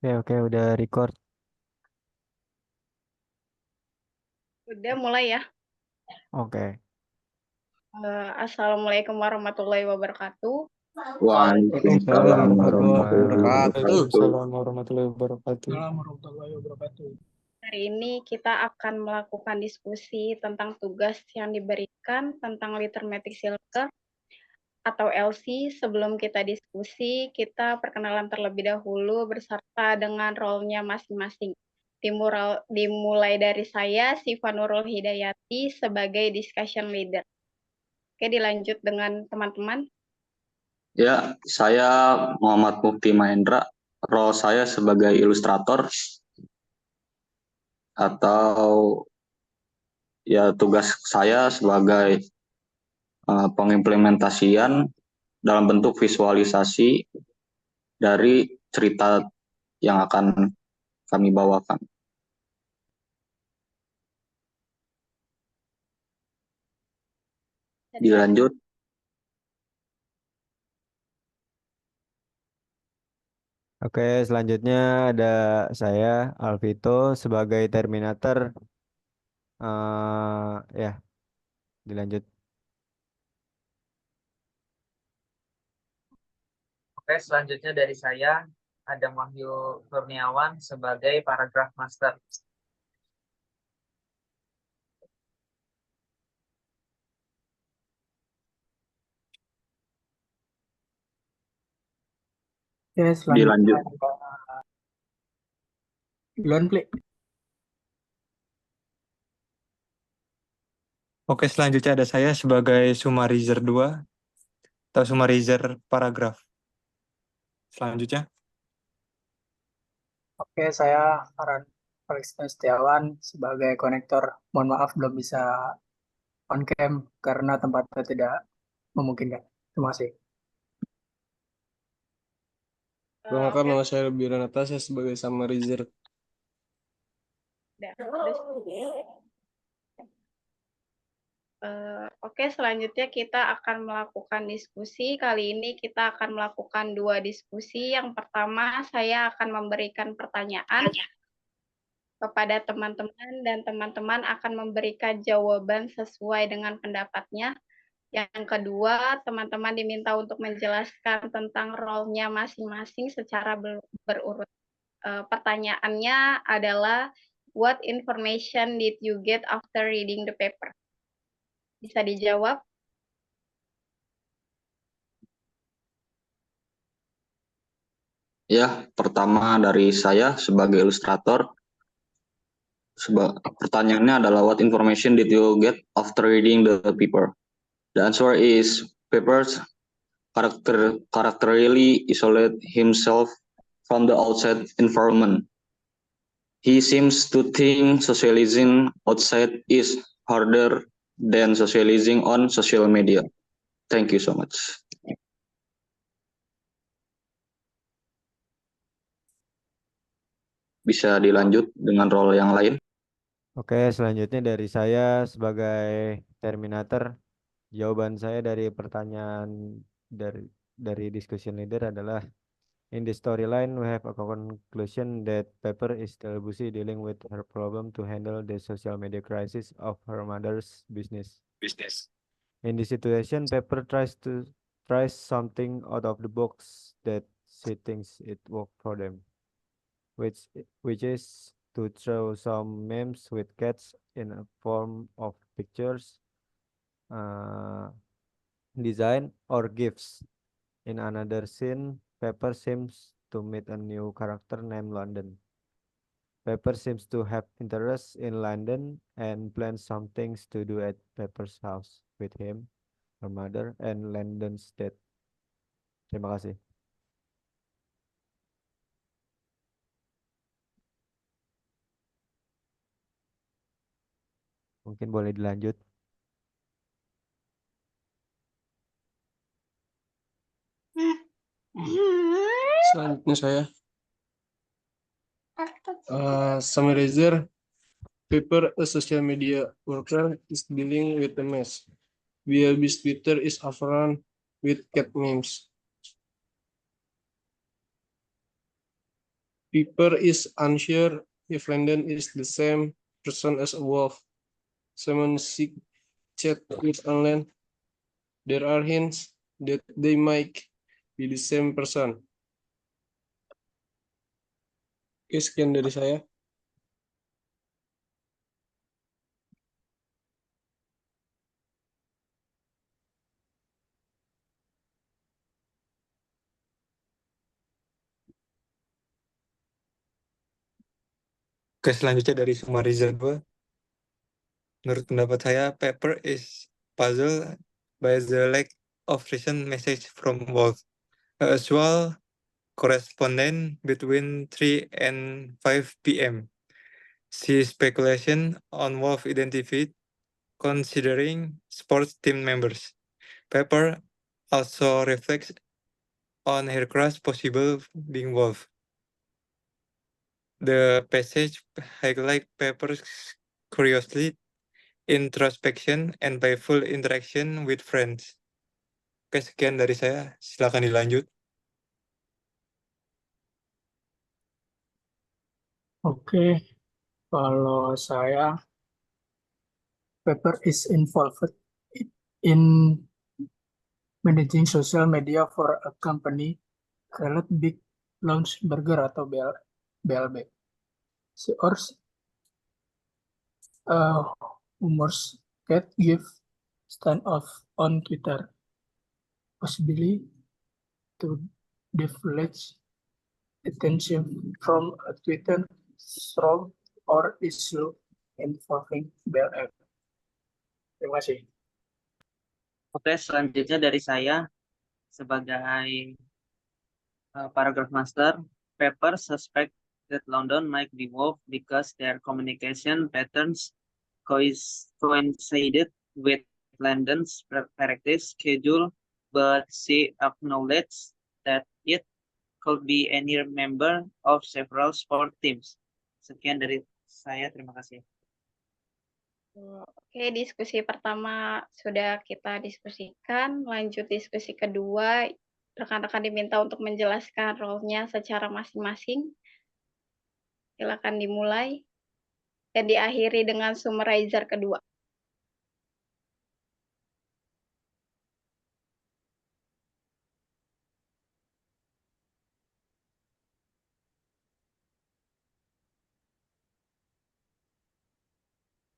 Oke, udah record. Udah mulai ya. Oke. Assalamualaikum warahmatullahi wabarakatuh. Waalaikumsalam Waalaikumsalam warahmatullahi wabarakatuh. Waalaikumsalam warahmatullahi wabarakatuh. Warahmatullahi wabarakatuh. Hari ini kita akan melakukan diskusi tentang tugas yang diberikan tentang Litermatic Silke atau LC. Sebelum kita diskusi, kita perkenalan terlebih dahulu beserta dengan role-nya masing-masing. Dimulai dari saya, Siva Nurul Hidayati, sebagai discussion leader. Oke, dilanjut dengan teman-teman. Ya, saya Muhammad Mufti Mahendra. Role saya sebagai ilustrator atau ya tugas saya sebagai pengimplementasian dalam bentuk visualisasi dari cerita yang akan kami bawakan. Dilanjut. Oke, selanjutnya ada saya Alvito sebagai Terminator. Ya, dilanjut. Oke, selanjutnya dari saya ada Wahyu Kurniawan sebagai paragraph master. Oke, selanjutnya Dilanjut. duluan, Pli. Oke, selanjutnya ada saya sebagai summarizer 2 atau summarizer paragraf. Selanjutnya, Oke, saya Farhan Felix Setiawan sebagai konektor. Mohon maaf belum bisa on cam karena tempatnya tidak memungkinkan. Terima kasih. Oke, Nama saya Bira Natasha sebagai summarizer. Oke, selanjutnya kita akan melakukan diskusi. Kali ini kita akan melakukan 2 diskusi. Yang pertama, saya akan memberikan pertanyaan kepada teman-teman dan teman-teman akan memberikan jawaban sesuai dengan pendapatnya. Yang kedua, teman-teman diminta untuk menjelaskan tentang role-nya masing-masing secara berurut. Pertanyaannya adalah, what information did you get after reading the paper? Bisa dijawab? Ya, pertama dari saya sebagai ilustrator. Pertanyaannya adalah what information did you get after reading the paper? The answer is papers characterily isolate himself from the outside environment. He seems to think socializing outside is harder than socializing on social media. Thank you so much. Bisa dilanjut dengan role yang lain. Oke, selanjutnya dari saya sebagai Terminator. Jawaban saya dari pertanyaan dari discussion leader adalah, in the storyline, we have a conclusion that Pepper is still busy dealing with her problem to handle the social media crisis of her mother's business. In this situation, Pepper tries something out of the box that she thinks it worked for them, which is to throw some memes with cats in a form of pictures, uh, design, or gifs. In another scene, Pepper seems to meet a new character named London. Pepper seems to have interests in London and plans some things to do at Pepper's house with him, her mother, and London's dad. Terima kasih. Mungkin boleh dilanjut. Selanjutnya saya summarizer. Paper, a social media worker, is dealing with a mess. Biabis Twitter is overrun with cat memes. Pepper is unsure if Landon is the same person as a wolf. Simon seeks chat with Alan. There are hints that they might be the same person. Oke, sekian dari saya. Oke, selanjutnya dari Sumariza 2. Menurut pendapat saya, Pepper is puzzled by the lack of recent message from Wolf. A usual correspondence between 3 and 5 p.m. She speculation on Wolf identity considering sports team members. Pepper also reflects on her crush possible being Wolf. The passage highlights Pepper's curiosity, introspection, and playful interaction with friends. Oke, sekian dari saya. Silakan dilanjut. Oke, kalau saya, Pepper is involved in managing social media for a company called Big Lounge Burger atau BLB. She orders humorous cat give stand off on Twitter, possibly to deflect attention from a Twitter thread or issue involving BLM. Terima kasih. Oke, selanjutnya dari saya sebagai paragraph master. Pepper suspect that London might be Wolf because their communication patterns coincided with London's practice schedule, but she acknowledged that it could be any member of several sport teams. Sekian dari saya, terima kasih. Oke, diskusi pertama sudah kita diskusikan. Lanjut diskusi kedua, rekan-rekan diminta untuk menjelaskan role-nya secara masing-masing. Silakan dimulai dan diakhiri dengan summarizer kedua.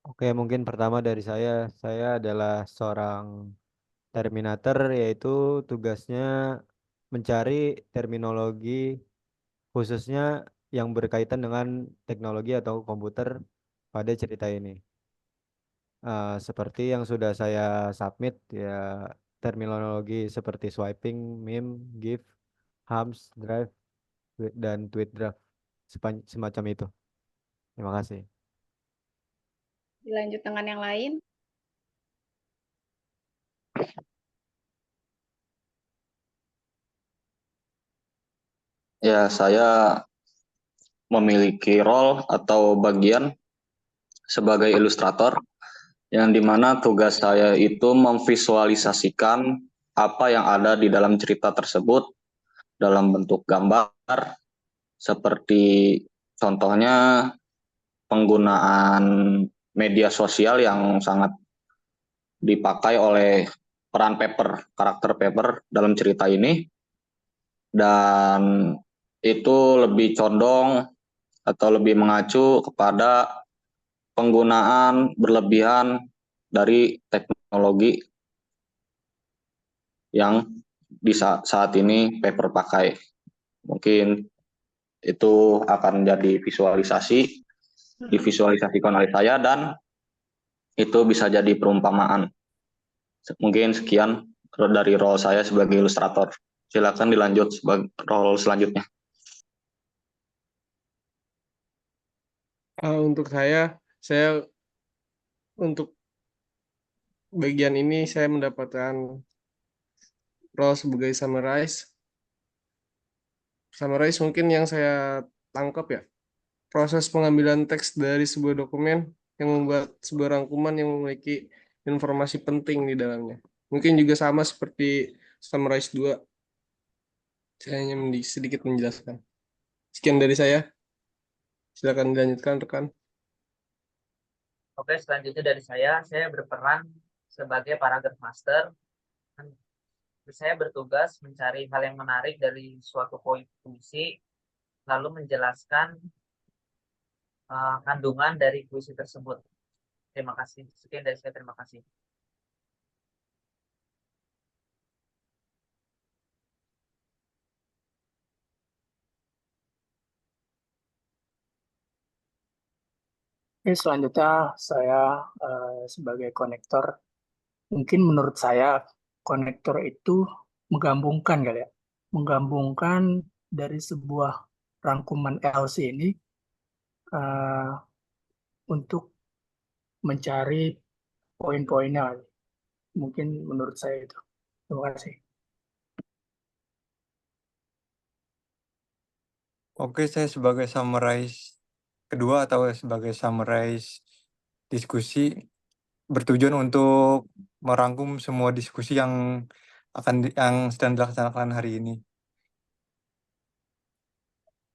Oke, mungkin pertama dari saya adalah seorang terminator, yaitu tugasnya mencari terminologi khususnya yang berkaitan dengan teknologi atau komputer pada cerita ini. Seperti yang sudah saya submit, ya terminologi seperti swiping, meme, GIF, hams, drive, dan tweet draft, semacam itu. Terima kasih. Dilanjut dengan yang lain. Ya, saya memiliki role atau bagian sebagai ilustrator yang dimana tugas saya itu memvisualisasikan apa yang ada di dalam cerita tersebut dalam bentuk gambar, seperti contohnya penggunaan media sosial yang sangat dipakai oleh peran karakter Pepper dalam cerita ini, dan itu lebih condong atau lebih mengacu kepada penggunaan berlebihan dari teknologi yang di saat ini Pepper pakai. Mungkin itu akan jadi divisualisasikan oleh saya, dan itu bisa jadi perumpamaan. Mungkin sekian dari role saya sebagai ilustrator. Silakan dilanjut sebagai role selanjutnya. Untuk saya untuk bagian ini saya mendapatkan role sebagai summarize. Summarize mungkin yang saya tangkap ya, proses pengambilan teks dari sebuah dokumen yang membuat sebuah rangkuman yang memiliki informasi penting di dalamnya. Mungkin juga sama seperti summarize 2. Saya hanya sedikit menjelaskan. Sekian dari saya. Silakan dilanjutkan, rekan. Oke, selanjutnya dari saya berperan sebagai paragraph master. Saya bertugas mencari hal yang menarik dari suatu poin puisi, lalu menjelaskan kandungan dari puisi tersebut. Terima kasih. Sekian dari saya, terima kasih. Oke, selanjutnya saya sebagai konektor. Mungkin menurut saya konektor itu menggabungkan kali ya. Menggabungkan dari sebuah rangkuman LC ini untuk mencari poin-poinnya. Mungkin menurut saya itu. Terima kasih. Oke, saya sebagai summarize kedua atau sebagai summarize diskusi bertujuan untuk merangkum semua diskusi yang yang sedang dilaksanakan hari ini.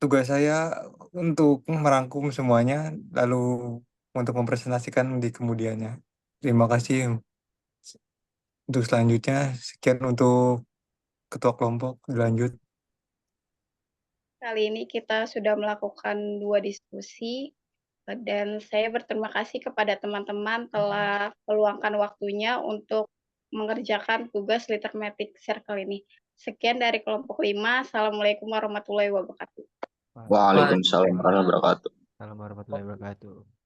Tugas saya untuk merangkum semuanya lalu untuk mempresentasikan di kemudiannya. Terima kasih. Untuk selanjutnya, sekian untuk ketua kelompok, dilanjut. Kali ini kita sudah melakukan 2 diskusi dan saya berterima kasih kepada teman-teman telah meluangkan waktunya untuk mengerjakan tugas Literatic Circle ini. Sekian dari kelompok 5. Assalamualaikum warahmatullahi wabarakatuh. Waalaikumsalam warahmatullahi wabarakatuh. Assalamualaikum warahmatullahi wabarakatuh.